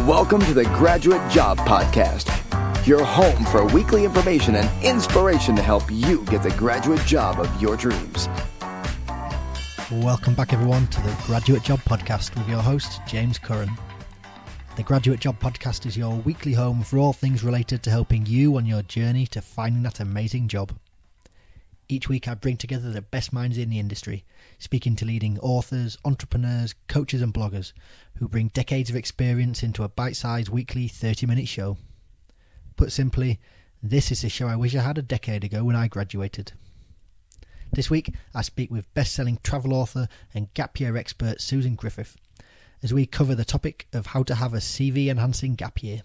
Welcome to the Graduate Job Podcast, your home for weekly information and inspiration to help you get the graduate job of your dreams. Welcome back, everyone, to the Graduate Job Podcast with your host, James Curran. The Graduate Job Podcast is your weekly home for all things related to helping you on your journey to finding that amazing job. Each week I bring together the best minds in the industry, speaking to leading authors, entrepreneurs, coaches and bloggers who bring decades of experience into a bite-sized weekly 30-minute show. Put simply, this is the show I wish I had a decade ago when I graduated. This week I speak with best-selling travel author and gap year expert Susan Griffith as we cover the topic of how to have a CV-enhancing gap year.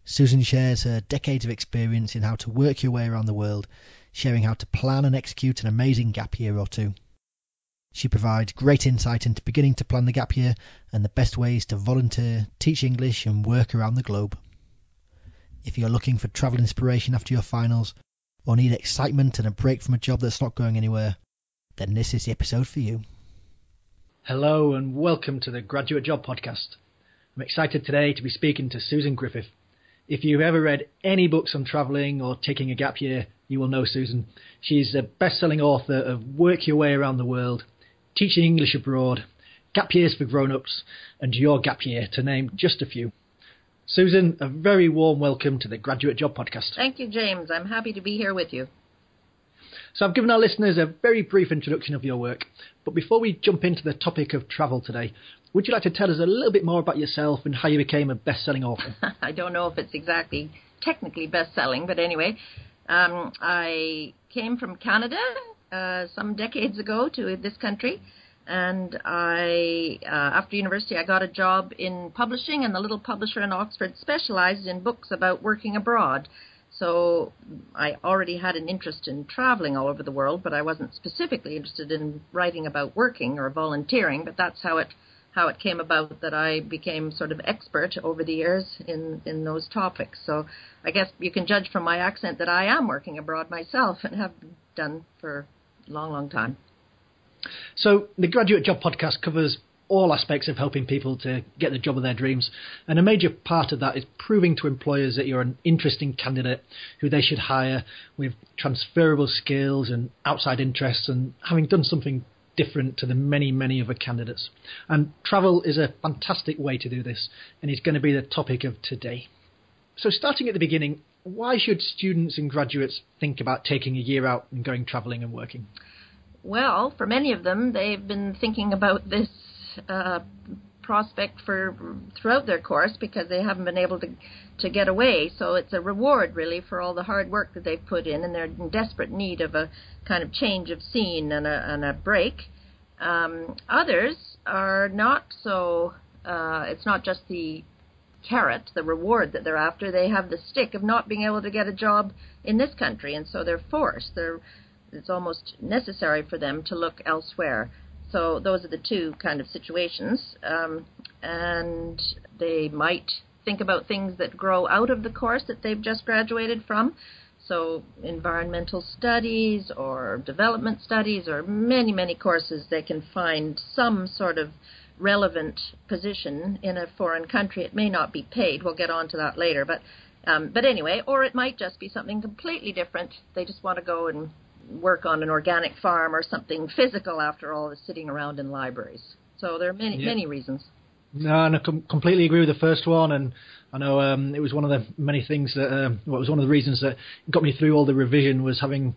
Susan shares her decades of experience in how to work your way around the world, sharing how to plan and execute an amazing gap year or two. She provides great insight into beginning to plan the gap year and the best ways to volunteer, teach English and work around the globe. If you're looking for travel inspiration after your finals or need excitement and a break from a job that's not going anywhere, then this is the episode for you. Hello and welcome to the Graduate Job Podcast. I'm excited today to be speaking to Susan Griffith. If you've ever read any books on travelling or taking a gap year, you will know Susan. She's a best-selling author of Work Your Way Around the World, Teaching English Abroad, Gap Years for Grown-Ups, and Your Gap Year, to name just a few. Susan, a very warm welcome to the Graduate Job Podcast. Thank you, James. I'm happy to be here with you. So I've given our listeners a very brief introduction of your work, but before we jump into the topic of travel today, would you like to tell us a little bit more about yourself and how you became a best-selling author? I don't know if it's exactly technically best-selling, but anyway, I came from Canada some decades ago to this country, and after university I got a job in publishing, and the little publisher in Oxford specialized in books about working abroad. So I already had an interest in traveling all over the world, but I wasn't specifically interested in writing about working or volunteering, but that's how it came about that I became sort of expert over the years in those topics. So I guess you can judge from my accent that I am working abroad myself and have done for a long, long time. So the Graduate Job Podcast covers all aspects of helping people to get the job of their dreams. And a major part of that is proving to employers that you're an interesting candidate who they should hire with transferable skills and outside interests and having done something different to the many, many other candidates. And travel is a fantastic way to do this, and it's going to be the topic of today. So starting at the beginning, why should students and graduates think about taking a year out and going traveling and working? Well, for many of them, they've been thinking about this prospect throughout their course because they haven't been able to get away. So it's a reward, really, for all the hard work that they've put in, and they're in desperate need of a kind of change of scene and a break. Others are not so, it's not just the carrot, the reward that they're after. They have the stick of not being able to get a job in this country, and so they're forced. It's almost necessary for them to look elsewhere. So those are the two kind of situations, and they might think about things that grow out of the course that they've just graduated from. So environmental studies or development studies or many, many courses, they can find some sort of relevant position in a foreign country. It may not be paid. We'll get on to that later. But anyway, or it might just be something completely different. They just want to go and work on an organic farm or something physical after all the sitting around in libraries. So there are many reasons. No, and I completely agree with the first one, and I know it was one of the many things that, it was one of the reasons that got me through all the revision was having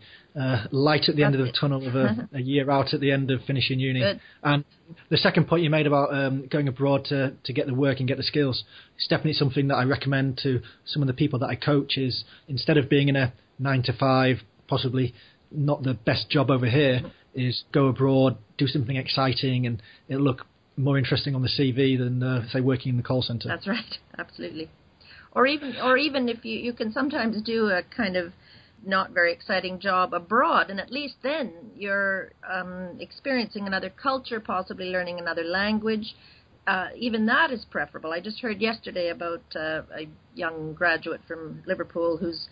light at the end of the tunnel of a year out at the end of finishing uni. Good. And the second point you made about going abroad to get the work and get the skills, it's definitely something that I recommend to some of the people that I coach is instead of being in a 9-to-5, possibly not the best job over here, is go abroad, do something exciting, and it'll look more interesting on the CV than, say, working in the call centre. That's right, absolutely. Or even if you can sometimes do a kind of not very exciting job abroad, and at least then you're experiencing another culture, possibly learning another language. Even that is preferable. I just heard yesterday about a young graduate from Liverpool who's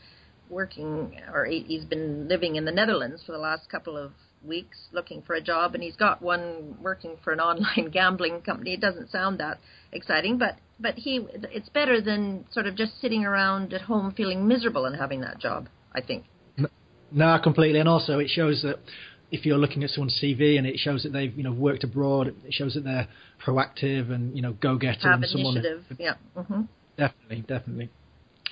working, or he's been living in the Netherlands for the last couple of weeks looking for a job, and he's got one working for an online gambling company. It doesn't sound that exciting, but it's better than sort of just sitting around at home feeling miserable and having that job, I think. No, completely. And also it shows that if you're looking at someone's CV and it shows that they've, worked abroad, it shows that they're proactive and, go-getter. Have and initiative, yeah. Mm-hmm. Definitely.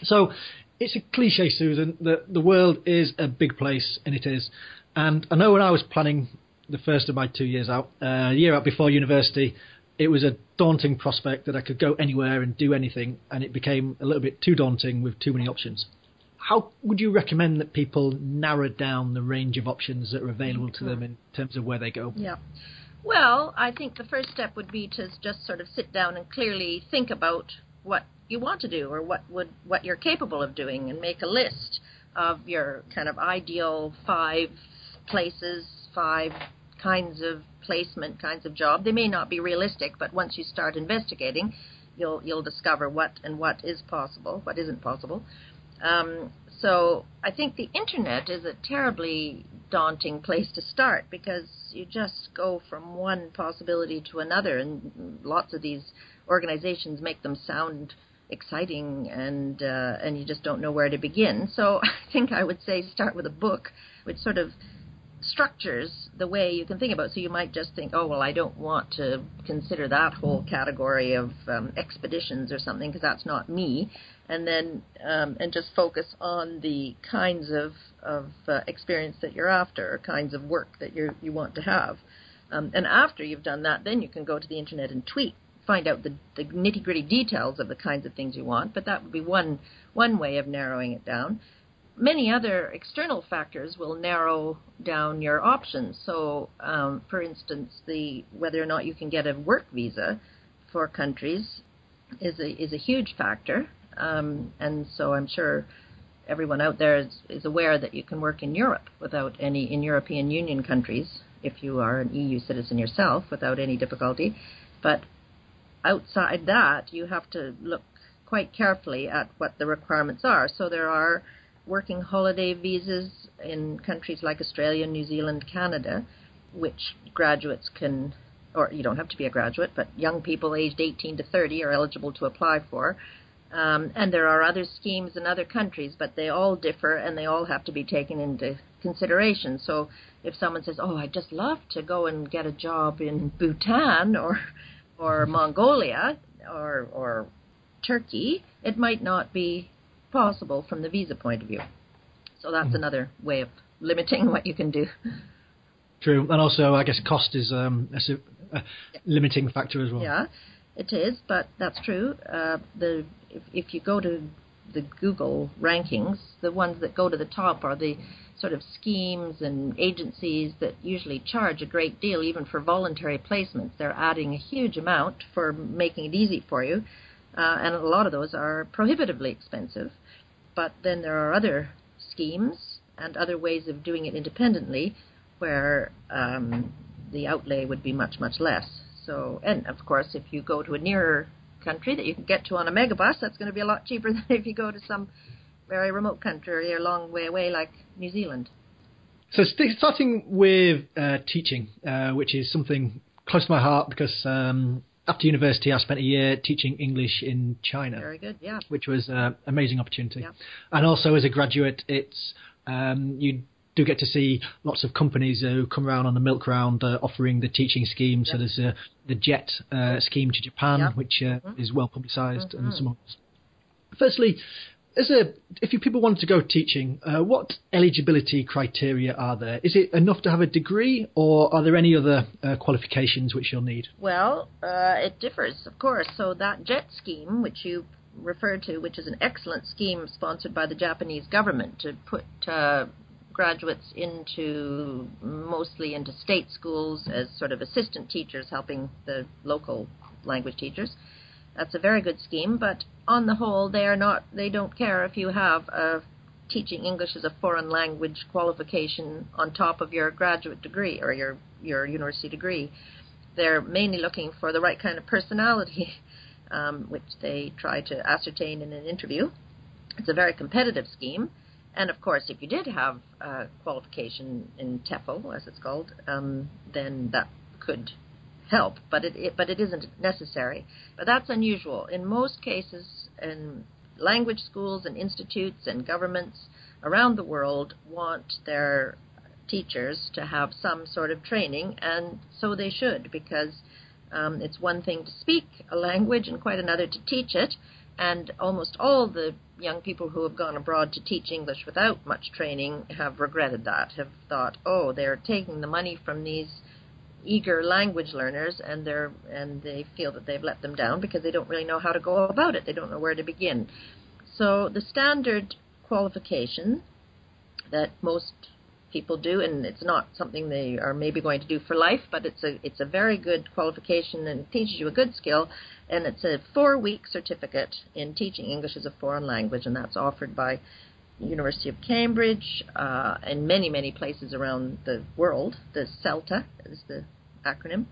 So it's a cliche, Susan, that the world is a big place, and it is. And I know when I was planning the first of my 2 years out, a year out before university, it was a daunting prospect that I could go anywhere and do anything, and it became a little bit too daunting with too many options. How would you recommend that people narrow down the range of options that are available to them in terms of where they go? Yeah. Well, I think the first step would be to just sort of sit down and clearly think about what you want to do or what you're capable of doing, and make a list of your kind of ideal 5 places, 5 kinds of placement, kinds of job. They may not be realistic, but once you start investigating, you'll discover what is possible, what isn't possible. So I think the internet is a terribly daunting place to start, because you just go from one possibility to another, and lots of these organizations make them sound exciting, and you just don't know where to begin. So I think I would say start with a book which sort of structures the way you can think about it. So you might just think, oh, well, I don't want to consider that whole category of expeditions or something, because that's not me. And then and just focus on the kinds of experience that you're after, or kinds of work that you want to have. And after you've done that, then you can go to the internet and tweak, find out the nitty-gritty details of the kinds of things you want. But that would be one way of narrowing it down. Many other external factors will narrow down your options. So, for instance, whether or not you can get a work visa for countries is a huge factor. And so I'm sure everyone out there is aware that you can work in Europe in European Union countries, if you are an EU citizen yourself, without any difficulty. But outside that, you have to look quite carefully at what the requirements are. So there are working holiday visas in countries like Australia, New Zealand, Canada, which graduates can, or you don't have to be a graduate, but young people aged 18 to 30 are eligible to apply for. And there are other schemes in other countries, but they all differ, and they all have to be taken into consideration. So if someone says, oh, I'd just love to go and get a job in Bhutan or Mongolia or Turkey, it might not be possible from the visa point of view. So that's another way of limiting what you can do. True. And also, I guess cost is a limiting factor as well. Yeah, it is, but that's true. If you go to the Google rankings, the ones that go to the top are the sort of schemes and agencies that usually charge a great deal, even for voluntary placements. They're adding a huge amount for making it easy for you, and a lot of those are prohibitively expensive. But then there are other schemes and other ways of doing it independently where the outlay would be much, much less. So, and of course, if you go to a nearer country that you can get to on a megabus, that's going to be a lot cheaper than if you go to some very remote country or a long way away like New Zealand. So starting with teaching, which is something close to my heart, because after university I spent a year teaching English in China. Very good, yeah. Which was an amazing opportunity. Yeah. And also as a graduate, it's you do get to see lots of companies who come around on the milk round offering the teaching scheme. So there's the JET scheme to Japan, which is well publicised, and some others. Firstly, if people wanted to go teaching, what eligibility criteria are there? Is it enough to have a degree, or are there any other qualifications which you'll need? Well, it differs, of course. So that JET scheme, which you referred to, which is an excellent scheme sponsored by the Japanese government to put graduates mostly into state schools as sort of assistant teachers helping the local language teachers. That's a very good scheme, but on the whole, they don't care if you have a teaching English as a foreign language qualification on top of your graduate degree or your university degree. They're mainly looking for the right kind of personality, which they try to ascertain in an interview. It's a very competitive scheme, And of course, if you did have a qualification in TEFL, as it's called, then that could help, but it isn't necessary. But that's unusual. In most cases, in language schools and institutes and governments around the world want their teachers to have some sort of training, and so they should, because it's one thing to speak a language and quite another to teach it. And almost all the young people who have gone abroad to teach English without much training have regretted that, have thought, oh, they're taking the money from these eager language learners, and they feel that they've let them down because they don't really know how to go about it. They don't know where to begin. So the standard qualification that most people do, and it's not something they are maybe going to do for life, but it's a very good qualification and it teaches you a good skill, and it's a 4-week certificate in teaching English as a foreign language, and that's offered by University of Cambridge and many places around the world. The CELTA is the acronym.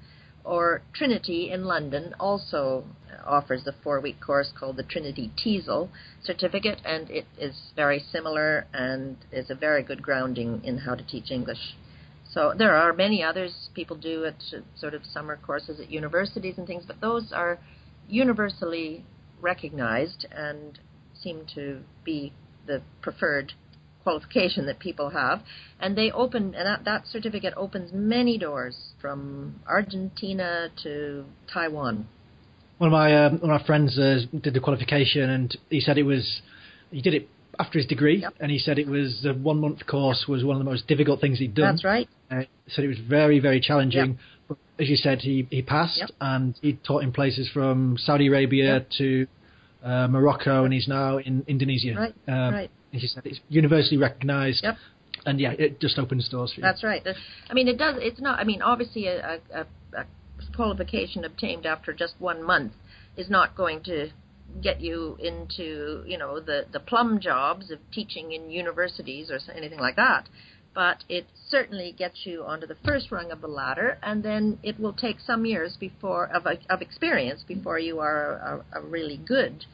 Or Trinity in London also offers a 4-week course called the Trinity TESOL certificate, and it is very similar and is a very good grounding in how to teach English. So there are many others people do at sort of summer courses at universities and things, but those are universally recognized and seem to be the preferred qualification that people have, and they open, and that certificate opens many doors from Argentina to Taiwan. One of my friends did the qualification, and he said he did it after his degree, yep. And he said it was the 1-month course was one of the most difficult things he'd done. That's right. He said it was very, very challenging. Yep. But as you said, he passed, yep. And he taught in places from Saudi Arabia yep. to Morocco, and he's now in Indonesia. Right. Right. He said it's universally recognized. Yep. And yeah, it just opens doors for you. That's right. I mean, it does. It's not. I mean, obviously, a qualification obtained after just 1 month is not going to get you into, the plum jobs of teaching in universities or anything like that. But it certainly gets you onto the first rung of the ladder, and then it will take some years of experience before you are a really good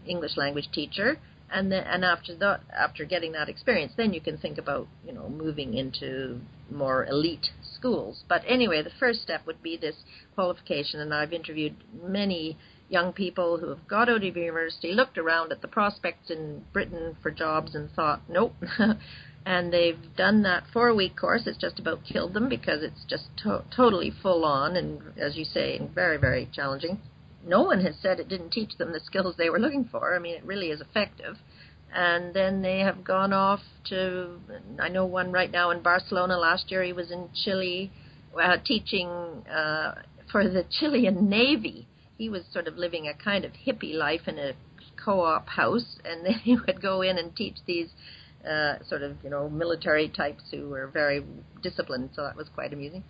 English language teacher. And after getting that experience, then you can think about, moving into more elite schools. But anyway, the first step would be this qualification, and I've interviewed many young people who have got out of university, looked around at the prospects in Britain for jobs and thought, nope. And they've done that 4-week course. It's just about killed them because it's just totally full on and, as you say, very, very challenging. No one has said it didn't teach them the skills they were looking for. I mean, it really is effective. And then they have gone off to, I know one right now in Barcelona. Last year he was in Chile teaching for the Chilean Navy. He was sort of living a kind of hippie life in a co-op house, and then he would go in and teach these military types who were very disciplined, so that was quite amusing.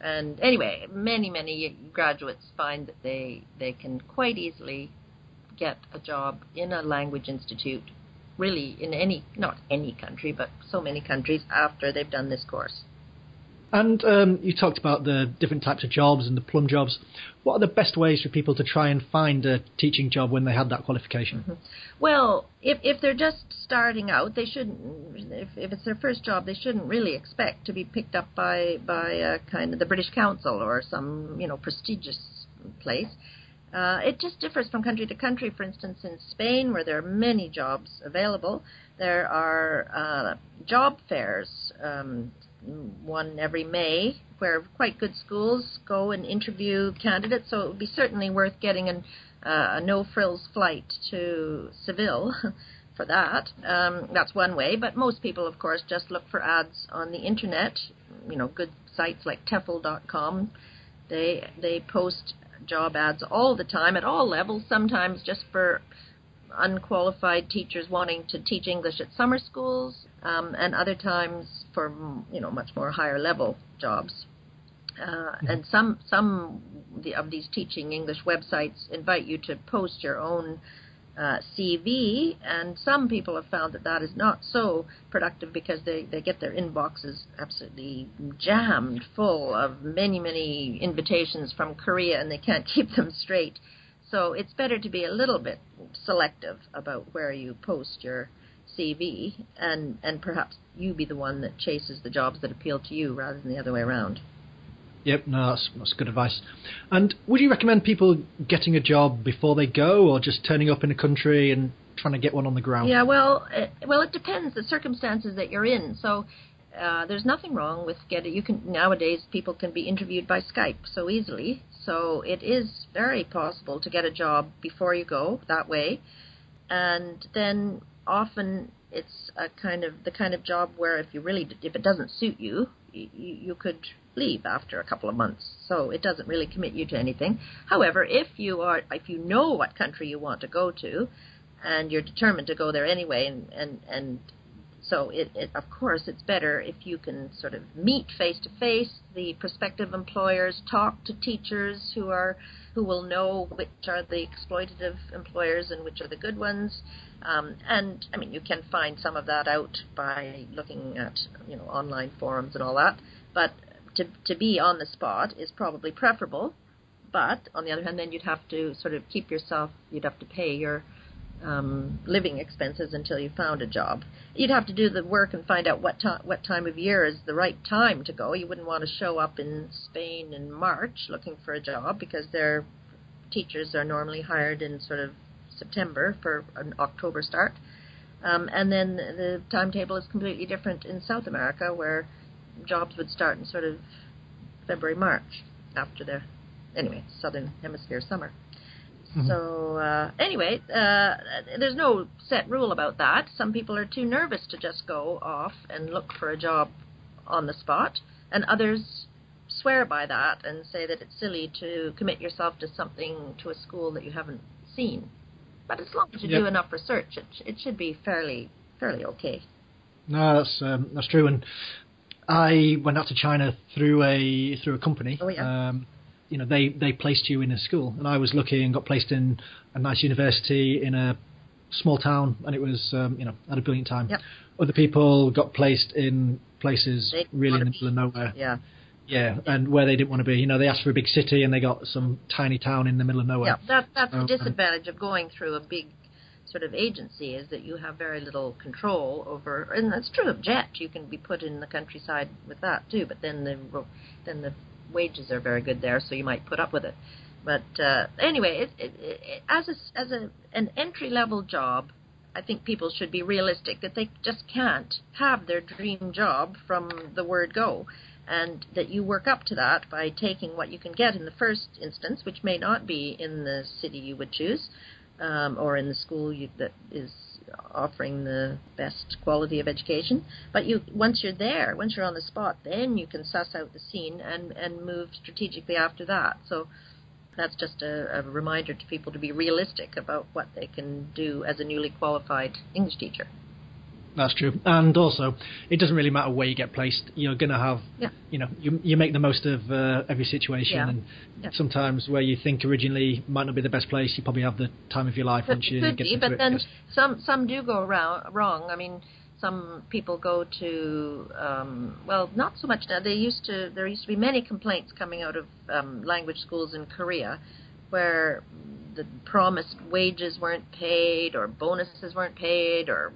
And anyway, many graduates find that they can quite easily get a job in a language institute, really in not any country, but so many countries after they've done this course. And you talked about the different types of jobs and the plum jobs. What are the best ways for people to try and find a teaching job when they had that qualification? Mm-hmm. Well, if they're just starting out, they shouldn't. If it's their first job, they shouldn't really expect to be picked up by kind of the British Council or some prestigious place. It just differs from country to country. For instance, in Spain, where there are many jobs available, there are job fairs. One every May, where quite good schools go and interview candidates. So it would be certainly worth getting a no-frills flight to Seville for that. That's one way. But most people, of course, just look for ads on the Internet. Good sites like TEFL.com. They post job ads all the time at all levels, sometimes just for unqualified teachers wanting to teach English at summer schools, and other times for much more higher level jobs. And some of these teaching English websites invite you to post your own CV, and some people have found that is not so productive because they get their inboxes absolutely jammed full of many invitations from Korea, and they can't keep them straight. So it's better to be a little bit selective about where you post your CV, and perhaps you be the one that chases the jobs that appeal to you rather than the other way around. Yep, no, that's good advice. And would you recommend people getting a job before they go, or just turning up in a country and trying to get one on the ground? Yeah, well, it depends the circumstances that you're in. So there's nothing wrong with nowadays people can be interviewed by Skype so easily. So it is very possible to get a job before you go that way. And then often it's the kind of job where if it doesn't suit you, you could leave after a couple of months. So it doesn't really commit you to anything. However, if you know what country you want to go to, and you're determined to go there anyway, and so of course it's better if you can sort of meet face to face the prospective employers, talk to teachers who will know which are the exploitative employers and which are the good ones. And I mean, you can find some of that out by looking at online forums and all that. But to be on the spot is probably preferable. But on the other hand, then you'd have to sort of you'd have to pay your living expenses until you found a job. You'd have to do the work and find out what time of year is the right time to go. You wouldn't want to show up in Spain in March looking for a job, because their teachers are normally hired in sort of September for an October start. And then the timetable is completely different in South America, where jobs would start in sort of February, March, after the Southern Hemisphere summer. Mm-hmm. So anyway, there's no set rule about that. Some people are too nervous to just go off and look for a job on the spot, and others swear by that and say that it's silly to commit yourself to a school that you haven't seen. But as long as you do enough research, it should be fairly okay. No, that's true. And I went out to China through a company. Oh, yeah. They placed you in a school, and I was lucky and got placed in a nice university in a small town, and it was had a brilliant time. Yep. Other people got placed in places really in the middle of nowhere. Yeah, and where they didn't want to be. They asked for a big city, and they got some tiny town in the middle of nowhere. Yeah, that's the disadvantage of going through a big sort of agency, is that you have very little control over. And that's true of JET. You can be put in the countryside with that too, but then the wages are very good there, so you might put up with it. But anyway, as an entry-level job, I think people should be realistic that they just can't have their dream job from the word go, and that you work up to that by taking what you can get in the first instance, which may not be in the city you would choose, or in the school that is offering the best quality of education. But once you're on the spot, then you can suss out the scene and move strategically after that. So that's just a reminder to people to be realistic about what they can do as a newly qualified English teacher. That's true. And also, it doesn't really matter where you get placed. You're going to have, you make the most of every situation. And sometimes where you think originally might not be the best place, you probably have the time of your life once you get into it. But then some do go wrong. I mean, some people go to, not so much now. There used to be many complaints coming out of language schools in Korea, where the promised wages weren't paid, or bonuses weren't paid, or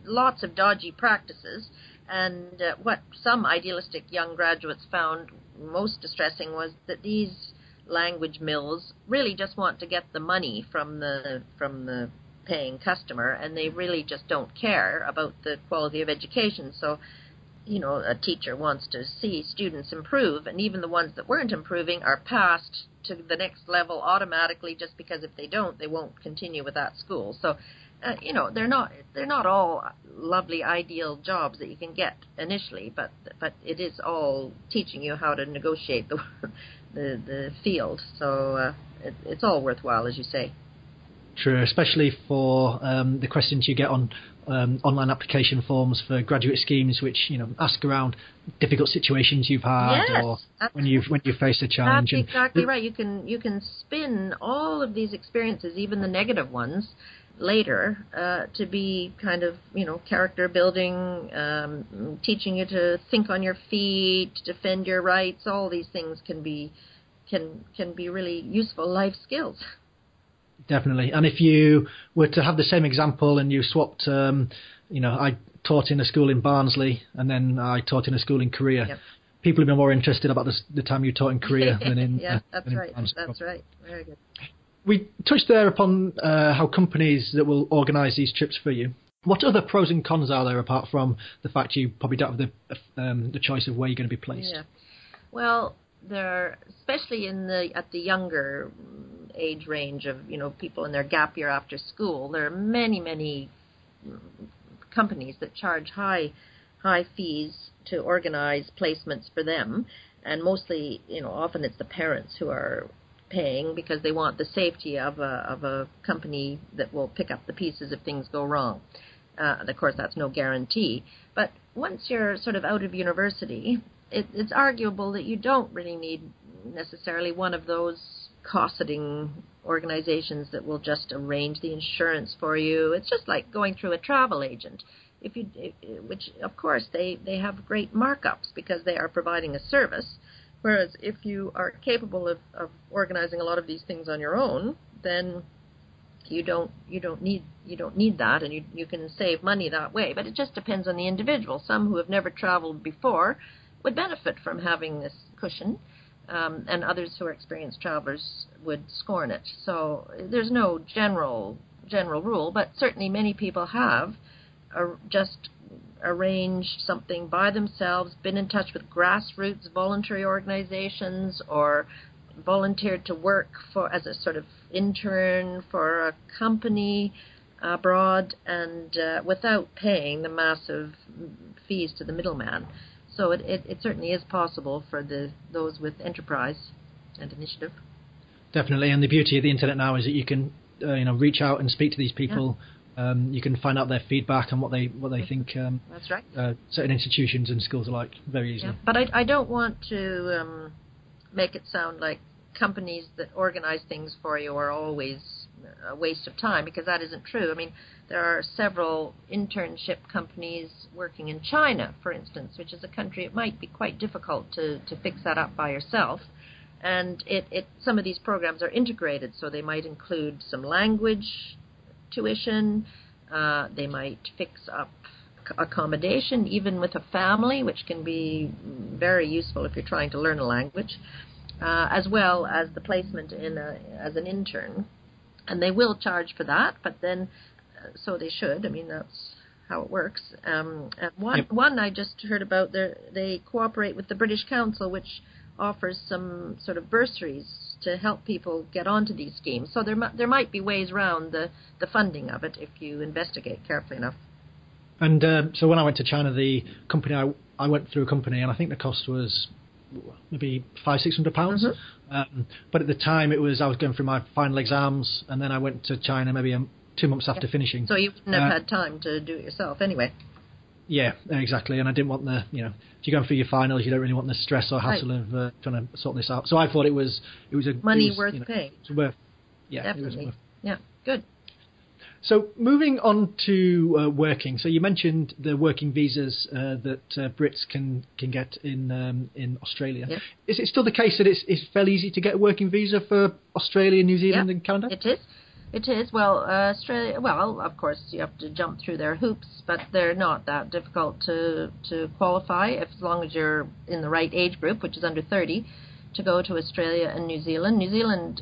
lots of dodgy practices. And what some idealistic young graduates found most distressing was that these language mills really just want to get the money from the paying customer, and they really just don't care about the quality of education. So, a teacher wants to see students improve, and even the ones that weren't improving are passed to the next level automatically, just because if they don't, they won't continue with that school. So, they're not all lovely, ideal jobs that you can get initially, but it is all teaching you how to negotiate the field. So it's all worthwhile, as you say. True, especially for the questions you get on online application forms for graduate schemes, which ask around difficult situations you've had, or when you face a challenge. That's exactly right. You can spin all of these experiences, even the negative ones, later to be kind of character building, teaching you to think on your feet, defend your rights. All these things can be really useful life skills. Definitely. And if you were to have the same example and you swapped, I taught in a school in Barnsley and then I taught in a school in Korea. Yep. People have been more interested about the time you taught in Korea than in that's than right. in Barnsley. That's right. Very good. We touched there upon how companies that will organise these trips for you. What other pros and cons are there apart from the fact you probably don't have the choice of where you're going to be placed? Yeah. Well, there, especially at the younger age range of people in their gap year after school, there are many companies that charge high fees to organize placements for them, and mostly often it's the parents who are paying because they want the safety of a company that will pick up the pieces if things go wrong. Of course, that's no guarantee. But once you're sort of out of university, it's arguable that you don't really need necessarily one of those cosseting organizations that will just arrange the insurance for you. It's just like going through a travel agent. Which of course they have great markups because they are providing a service. Whereas if you are capable of organizing a lot of these things on your own, then you don't need that, and you can save money that way. But it just depends on the individual. Some who have never traveled before would benefit from having this cushion, and others who are experienced travelers would scorn it. So there's no general rule, but certainly many people have just arranged something by themselves, been in touch with grassroots voluntary organizations, or volunteered to work as a sort of intern for a company abroad, and without paying the massive fees to the middleman. So it certainly is possible for those with enterprise and initiative. Definitely, and the beauty of the internet now is that you can reach out and speak to these people. Yeah. You can find out their feedback and what they think. That's right. Certain institutions and schools are like very easily. Yeah. But I don't want to make it sound like companies that organize things for you are always a waste of time, because that isn't true. I mean, there are several internship companies working in China, for instance, which is a country it might be quite difficult to fix that up by yourself. And some of these programs are integrated, so they might include some language tuition, they might fix up accommodation even with a family, which can be very useful if you're trying to learn a language, as well as the placement as an intern. And they will charge for that, but then so they should. I mean, that's how it works. And one I just heard about, they cooperate with the British Council, which offers some sort of bursaries to help people get onto these schemes. So there might be ways around the funding of it if you investigate carefully enough. And so when I went to China, the company I went through a company, and I think the cost was maybe £500-600. Mm-hmm. But at the time I was going through my final exams, and then I went to China maybe 2 months after finishing. So you wouldn't have had time to do it yourself anyway. Yeah, exactly. And I didn't want if you're going through your finals, you don't really want the stress or hassle of trying to sort this out. So I thought it was a money worth paying. It's worth, definitely. It was worth. Yeah, good. So moving on to working. So you mentioned the working visas that Brits can get in Australia. Yep. Is it still the case that it's fairly easy to get a working visa for Australia, New Zealand, and Canada? It is. It is. Well, Australia, well, of course, you have to jump through their hoops, but they're not that difficult to qualify as long as you're in the right age group, which is under 30, to go to Australia and New Zealand. New Zealand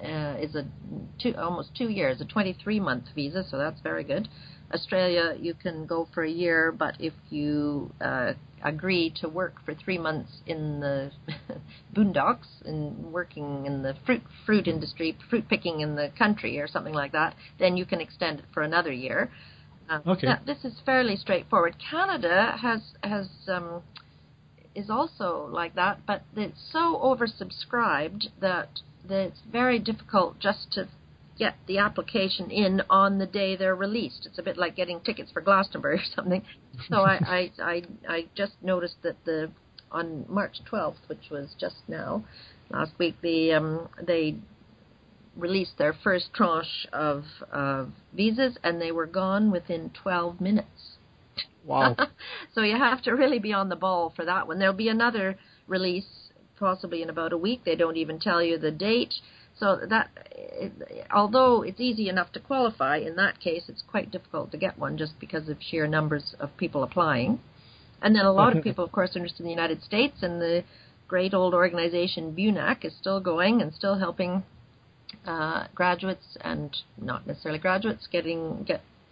is almost 2 years, a 23-month visa, so that's very good. Australia, you can go for a year, but if you agree to work for 3 months in the boondocks and working in the fruit industry, fruit picking in the country or something like that, then you can extend it for another year. Okay. This is fairly straightforward. Canada is also like that, but it's so oversubscribed that it's very difficult just to get the application in on the day they're released. It's a bit like getting tickets for Glastonbury or something. So I just noticed that on March 12th, which was just now, last week, they released their first tranche of visas, and they were gone within 12 minutes. Wow. So you have to really be on the ball for that one. There'll be another release possibly in about a week. They don't even tell you the date. So although it's easy enough to qualify, in that case it's quite difficult to get one just because of sheer numbers of people applying. And then a lot of people, of course, are interested in the United States, and the great old organization BUNAC is still going and still helping graduates and not necessarily graduates get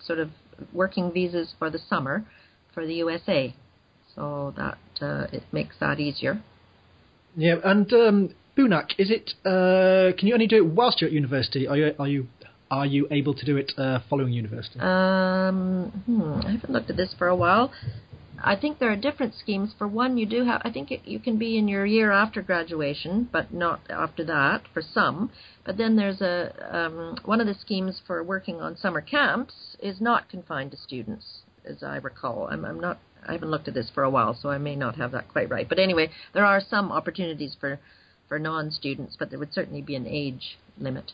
sort of working visas for the summer for the USA. So that it makes that easier. Yeah, and BUNAC, is it? Can you only do it whilst you're at university? Are you able to do it following university? I haven't looked at this for a while. I think there are different schemes. For one, you do have. I think you can be in your year after graduation, but not after that for some. But then there's one of the schemes for working on summer camps is not confined to students, as I recall. I haven't looked at this for a while, so I may not have that quite right. But anyway, there are some opportunities for non-students, but there would certainly be an age limit.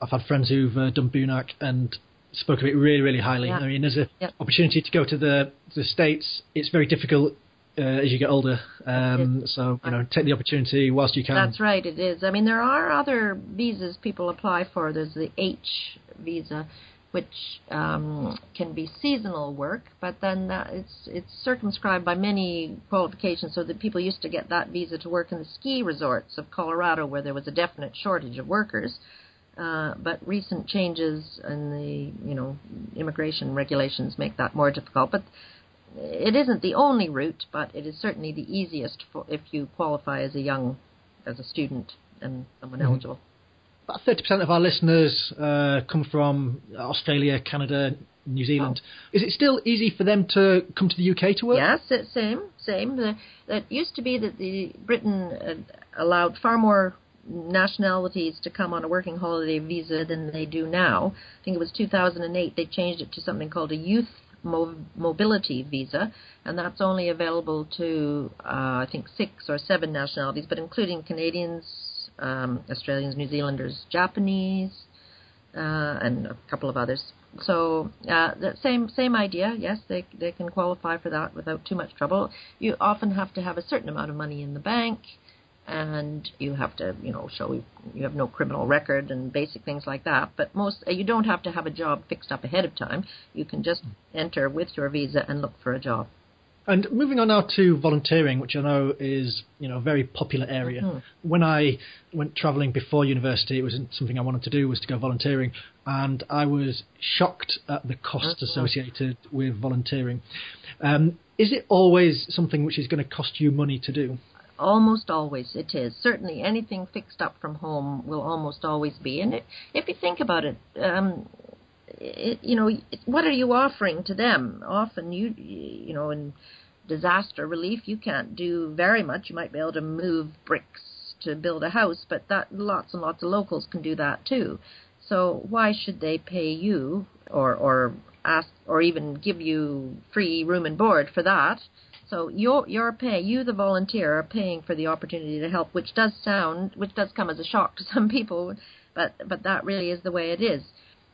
I've had friends who've done BUNAC and spoke of it really, really highly. Yeah. I mean, there's an opportunity to go to the States. It's very difficult as you get older. So, take the opportunity whilst you can. That's right, it is. I mean, there are other visas people apply for. There's the H visa, which can be seasonal work, but then it's circumscribed by many qualifications, so that people used to get that visa to work in the ski resorts of Colorado where there was a definite shortage of workers. But recent changes in the immigration regulations make that more difficult. But it isn't the only route, but it is certainly the easiest if you qualify as a student and someone eligible. About 30% of our listeners come from Australia, Canada, New Zealand. Oh. Is it still easy for them to come to the UK to work? Yes, it's same. It used to be that Britain allowed far more nationalities to come on a working holiday visa than they do now. I think it was 2008 they changed it to something called a youth mobility visa, and that's only available to I think 6 or 7 nationalities, but including Canadians, Australians, New Zealanders, Japanese, and a couple of others. So the same idea. Yes, they can qualify for that without too much trouble. You often have to have a certain amount of money in the bank, and you have to, show you have no criminal record and basic things like that. But you don't have to have a job fixed up ahead of time. You can just enter with your visa and look for a job. And moving on now to volunteering, which I know is, a very popular area. Mm-hmm. When I went travelling before university, it was something I wanted to do was to go volunteering, and I was shocked at the cost associated with volunteering. Is it always something which is going to cost you money to do? Almost always it is. Certainly anything fixed up from home will almost always be. And if you think about it, what are you offering to them? Often in disaster relief, you can't do very much. You might be able to move bricks to build a house, but lots and lots of locals can do that too. So why should they pay you or ask or even give you free room and board for that? So you, the volunteer, are paying for the opportunity to help, which does come as a shock to some people, but that really is the way it is.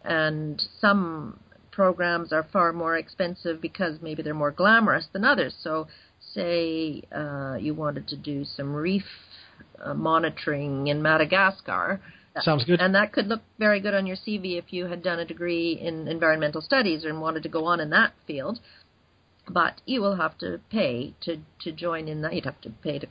And some programs are far more expensive because maybe they're more glamorous than others. So say you wanted to do some reef monitoring in Madagascar. Sounds good. And that could look very good on your CV if you had done a degree in environmental studies and wanted to go on in that field. But you will have to pay to join in that. You'd have to pay to,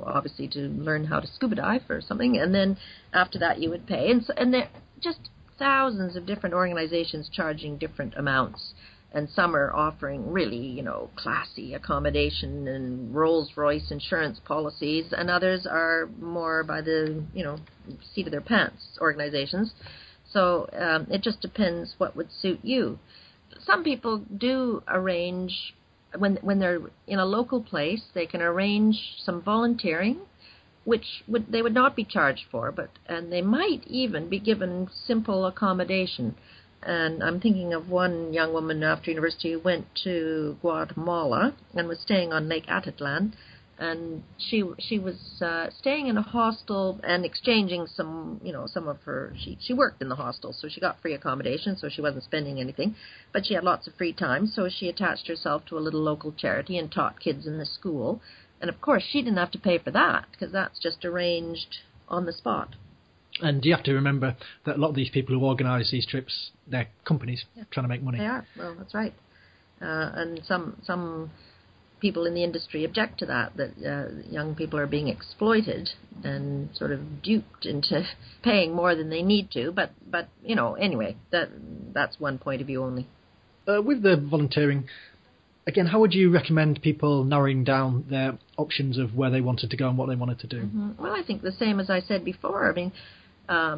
obviously to learn how to scuba dive or something. And then after that you would pay. And there are just thousands of different organizations charging different amounts. And some are offering really, classy accommodation and Rolls-Royce insurance policies. And others are more by the, seat of their pants organizations. So it just depends what would suit you. Some people do arrange, when they're in a local place, they can arrange some volunteering, which they would not be charged for, and they might even be given simple accommodation. And I'm thinking of one young woman after university who went to Guatemala and was staying on Lake Atitlan. And she was staying in a hostel and exchanging some of her, she worked in the hostel, so she got free accommodation, so she wasn't spending anything, but she had lots of free time, so she attached herself to a little local charity and taught kids in the school. And of course she didn't have to pay for that, because that's just arranged on the spot. And you have to remember that a lot of these people who organise these trips, they're companies trying to make money. They are. Well, that's right. And some people in the industry object to that young people are being exploited and sort of duped into paying more than they need to. But anyway, that's one point of view only. With the volunteering, again, how would you recommend people narrowing down their options of where they wanted to go and what they wanted to do? Mm-hmm. Well, I think the same as I said before. I mean,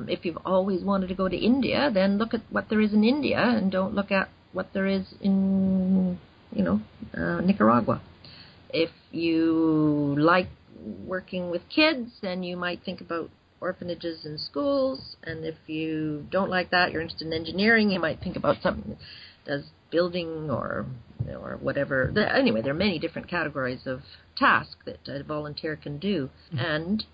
if you've always wanted to go to India, then look at what there is in India and don't look at what there is in, Nicaragua. If you like working with kids, then you might think about orphanages and schools. And if you don't like that, you're interested in engineering, you might think about something that does building or whatever. Anyway, there are many different categories of task that a volunteer can do. And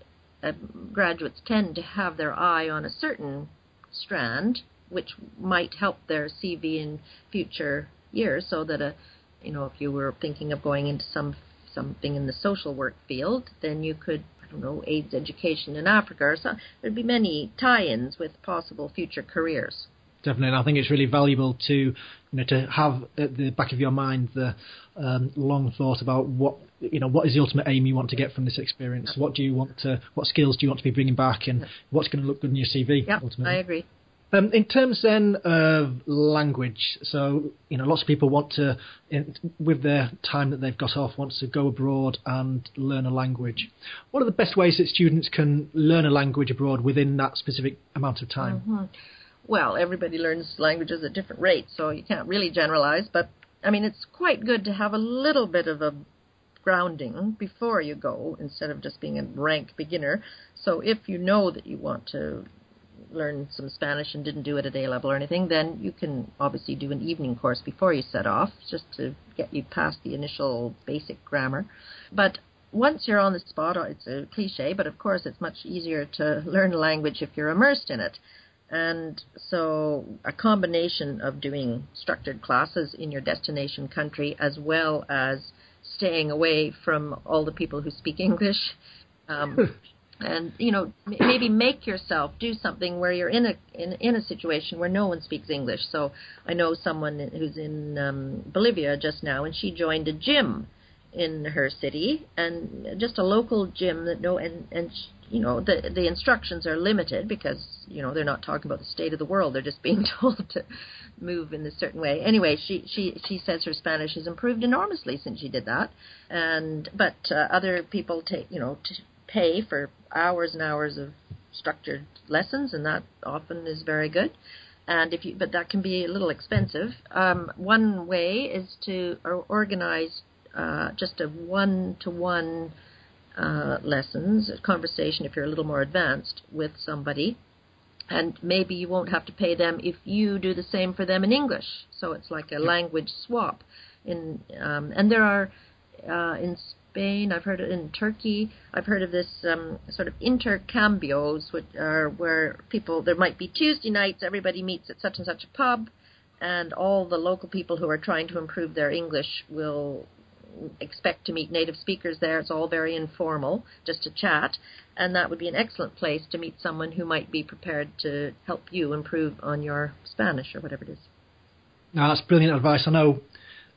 graduates tend to have their eye on a certain strand, which might help their CV in future years, so that if you were thinking of going into something in the social work field, then you could, AIDS education in Africa, or so. There'd be many tie-ins with possible future careers. Definitely, and I think it's really valuable to have at the back of your mind the long thought about what is the ultimate aim you want to get from this experience. What skills do you want to be bringing back, and what's going to look good in your CV? Yeah, ultimately. I agree. In terms then of language, so lots of people want to, with their time that they've got off, want to go abroad and learn a language. What are the best ways that students can learn a language abroad within that specific amount of time? Mm-hmm. Well, everybody learns languages at different rates, so you can't really generalize. But I mean, it's quite good to have a little bit of a grounding before you go, instead of just being a rank beginner. So if you know that you want to learn some Spanish and didn't do it at A level or anything, then you can obviously do an evening course before you set off, just to get you past the initial basic grammar. But once you're on the spot, it's a cliche, but of course it's much easier to learn a language if you're immersed in it. And so a combination of doing structured classes in your destination country, as well as staying away from all the people who speak English, and maybe make yourself do something where you're in a situation where no one speaks English. So I know someone who's in Bolivia just now, and she joined a gym in her city, and just a local gym that the instructions are limited because they're not talking about the state of the world, they're just being told to move in a certain way. Anyway, she says her Spanish has improved enormously since she did that, but other people pay for hours and hours of structured lessons, and that often is very good. And but that can be a little expensive. One way is to organize just a one-to-one lessons, a conversation if you're a little more advanced with somebody, and maybe you won't have to pay them if you do the same for them in English. So it's like a language swap. And there are in Spain, I've heard it in Turkey, I've heard of this sort of intercambios, which are where there might be Tuesday nights, everybody meets at such and such a pub, and all the local people who are trying to improve their English will expect to meet native speakers there. It's all very informal, just to chat, and that would be an excellent place to meet someone who might be prepared to help you improve on your Spanish or whatever it is. No, that's brilliant advice. I know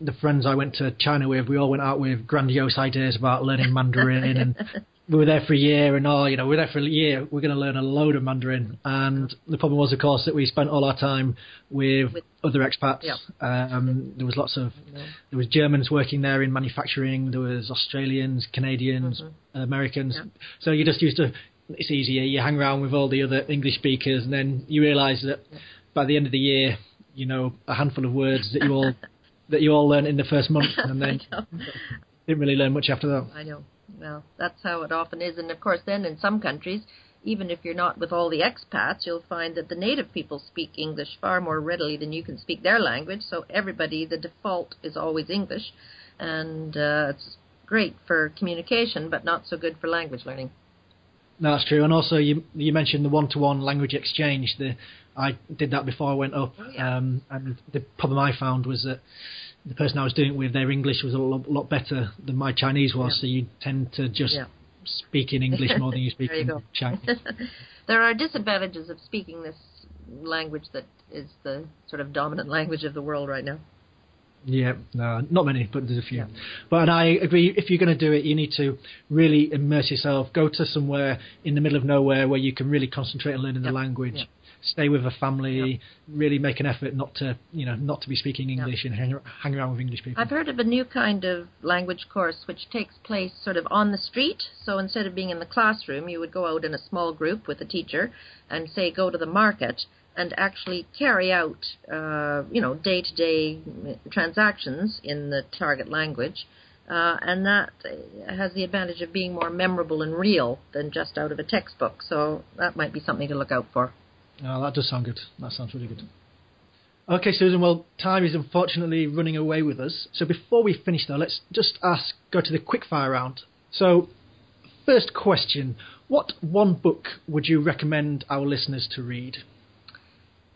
the friends I went to China with, we all went out with grandiose ideas about learning Mandarin, and we were there for a year, and we're there for a year, we're going to learn a load of Mandarin. And the problem was, of course, that we spent all our time with other expats. Yep. There was there was Germans working there in manufacturing, there was Australians, Canadians, Americans. Yep. So you just used to, it's easier, you hang around with all the other English speakers, and then you realise that by the end of the year, a handful of words that you all learn in the first month, and then didn't really learn much after that. I know. Well, that's how it often is. And, of course, then in some countries, even if you're not with all the expats, you'll find that the native people speak English far more readily than you can speak their language. So everybody, the default is always English. And it's great for communication, but not so good for language learning. No, that's true. And also, you mentioned the one-to-one language exchange. I did that before I went up. Oh, yeah. And the problem I found was that the person I was doing it with, their English was a lot better than my Chinese was. Yeah. So you tend to just speaking English more than you speak Chinese. There are disadvantages of speaking this language that is the sort of dominant language of the world right now. Yeah, no, not many, but there's a few. Yeah. But I agree, if you're going to do it, you need to really immerse yourself. Go to somewhere in the middle of nowhere where you can really concentrate on learning the language. Yep. Stay with a family. Really make an effort not to be speaking English and hang around with English people. I've heard of a new kind of language course which takes place sort of on the street. So instead of being in the classroom, you would go out in a small group with a teacher and say go to the market and actually carry out, day-to-day transactions in the target language. And that has the advantage of being more memorable and real than just out of a textbook. So that might be something to look out for. Oh, that does sound good. That sounds really good. Okay, Susan, well, time is unfortunately running away with us. So before we finish, though, let's just go to the quickfire round. So, first question, what one book would you recommend our listeners to read?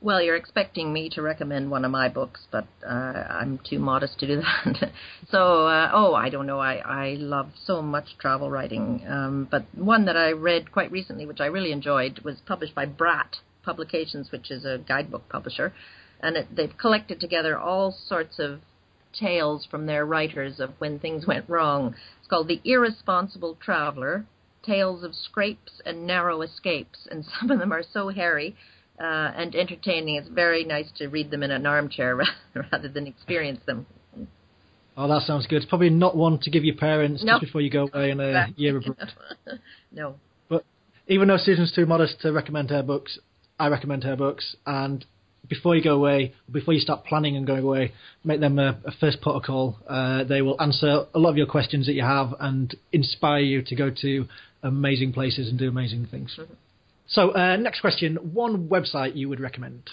Well, you're expecting me to recommend one of my books, but I'm too modest to do that. So, I don't know. I love so much travel writing. But one that I read quite recently, which I really enjoyed, was published by Brat Publications, which is a guidebook publisher. And they've collected together all sorts of tales from their writers of when things went wrong. It's called The Irresponsible Traveler, Tales of Scrapes and Narrow Escapes. And some of them are so hairy and entertaining. It's very nice to read them in an armchair rather than experience them. Oh, that sounds good. It's probably not one to give your parents just before you go away on a year abroad. No. But even though Susan's too modest to recommend her books, I recommend her books. And before you go away, before you start planning and going away, make them a first protocol. They will answer a lot of your questions that you have and inspire you to go to amazing places and do amazing things. Mm-hmm. So, next question. One website you would recommend?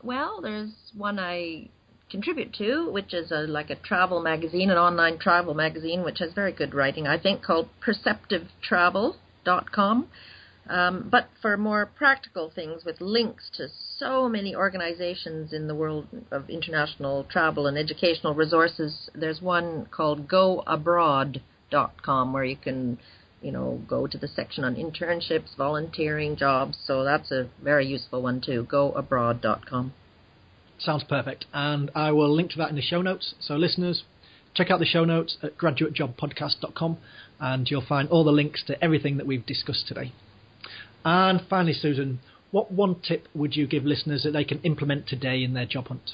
Well, there's one I contribute to, which is like a travel magazine, an online travel magazine, which has very good writing, I think, called perceptivetravel.com. But for more practical things with links to so many organizations in the world of international travel and educational resources, there's one called goabroad.com where you can go to the section on internships, volunteering, jobs. So that's a very useful one too, goabroad.com. Sounds perfect. And I will link to that in the show notes. So listeners, check out the show notes at graduatejobpodcast.com and you'll find all the links to everything that we've discussed today. And finally, Susan, what one tip would you give listeners that they can implement today in their job hunt?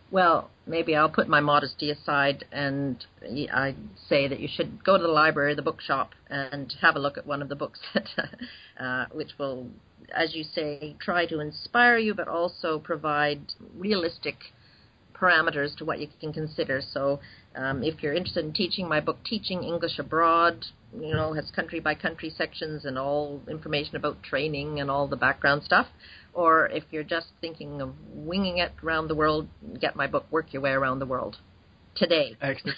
Well, maybe I'll put my modesty aside and I'd say that you should go to the library, the bookshop, and have a look at one of the books that, which will, as you say, try to inspire you, but also provide realistic parameters to what you can consider. So if you're interested in teaching, my book, Teaching English Abroad, has country-by-country sections and all information about training and all the background stuff. Or if you're just thinking of winging it around the world, get my book, Work Your Way Around the World, today. Excellent.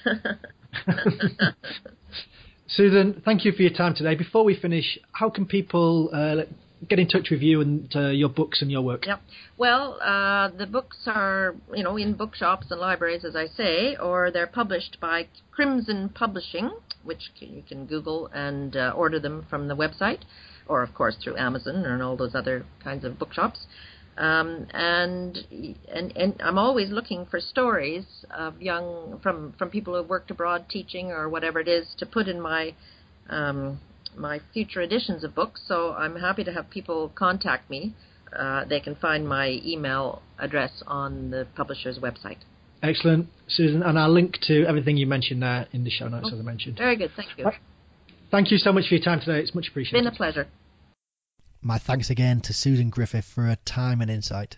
Susan, thank you for your time today. Before we finish, how can people get in touch with you and your books and your work? Yep. Well, the books are, in bookshops and libraries, as I say, or they're published by Crimson Publishing, which you can Google and order them from the website, or, of course, through Amazon and all those other kinds of bookshops. And I'm always looking for stories of from people who have worked abroad teaching or whatever it is to put in my my future editions of books. So I'm happy to have people contact me. They can find my email address on the publisher's website. Excellent, Susan. And I'll link to everything you mentioned there in the show notes, as I mentioned. Very good. Thank you. Thank you so much for your time today. It's much appreciated. It's been a pleasure. My thanks again to Susan Griffith for her time and insight.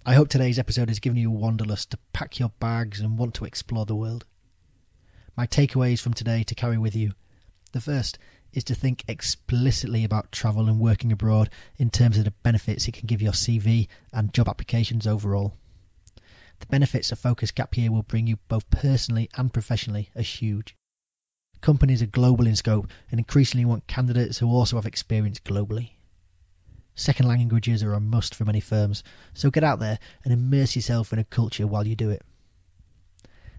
I hope today's episode has given you wanderlust to pack your bags and want to explore the world. My takeaways from today to carry with you. The first is to think explicitly about travel and working abroad in terms of the benefits it can give your CV and job applications overall. The benefits a focused gap year will bring you both personally and professionally are huge. Companies are global in scope and increasingly want candidates who also have experience globally. Second languages are a must for many firms, so get out there and immerse yourself in a culture while you do it.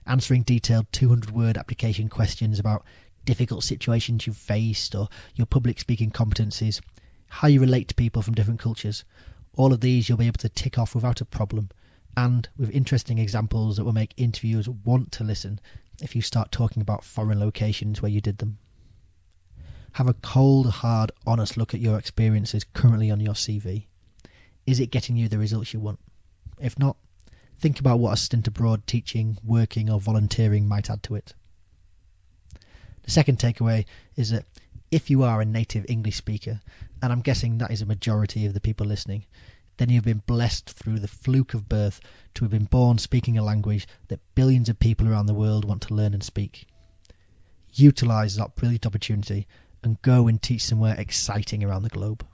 Answering detailed 200-word application questions about difficult situations you've faced, or your public speaking competencies, how you relate to people from different cultures. All of these you'll be able to tick off without a problem, and with interesting examples that will make interviewers want to listen if you start talking about foreign locations where you did them. Have a cold, hard, honest look at your experiences currently on your CV. Is it getting you the results you want? If not, think about what a stint abroad teaching, working or volunteering might add to it. The second takeaway is that if you are a native English speaker, and I'm guessing that is a majority of the people listening, then you've been blessed through the fluke of birth to have been born speaking a language that billions of people around the world want to learn and speak. Utilise that brilliant opportunity and go and teach somewhere exciting around the globe.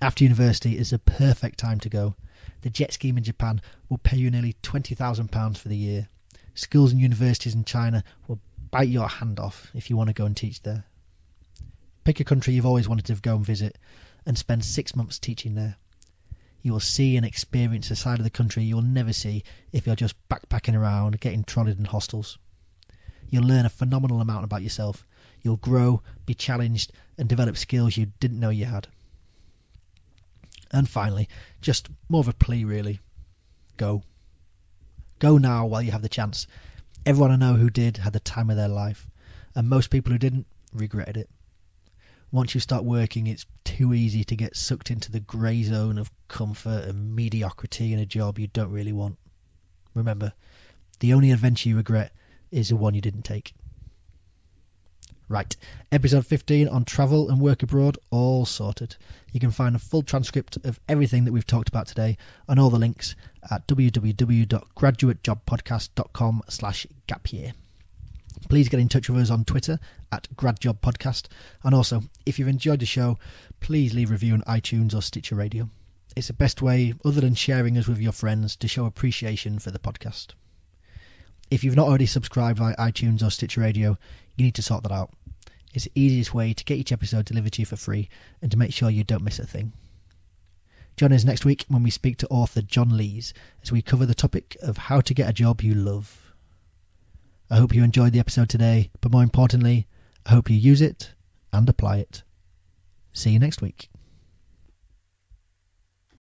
After university is the perfect time to go. The JET scheme in Japan will pay you nearly £20,000 for the year. Schools and universities in China will bite your hand off if you want to go and teach there. Pick a country you've always wanted to go and visit and spend 6 months teaching there. You will see and experience a side of the country you'll never see if you're just backpacking around, getting trotted in hostels. You'll learn a phenomenal amount about yourself. You'll grow, be challenged, and develop skills you didn't know you had. And finally, just more of a plea really. Go. Go now while you have the chance. Everyone I know who did had the time of their life, and most people who didn't regretted it. Once you start working, it's too easy to get sucked into the grey zone of comfort and mediocrity in a job you don't really want. Remember, the only adventure you regret is the one you didn't take. Right, episode 15 on travel and work abroad, all sorted. You can find a full transcript of everything that we've talked about today and all the links at www.graduatejobpodcast.com/gapyear. Please get in touch with us on Twitter at GradJobPodcast. And also, if you've enjoyed the show, please leave a review on iTunes or Stitcher Radio. It's the best way, other than sharing us with your friends, to show appreciation for the podcast. If you've not already subscribed via iTunes or Stitcher Radio, you need to sort that out. It's the easiest way to get each episode delivered to you for free and to make sure you don't miss a thing. Join us next week when we speak to author John Lees as we cover the topic of how to get a job you love. I hope you enjoyed the episode today, but more importantly, I hope you use it and apply it. See you next week.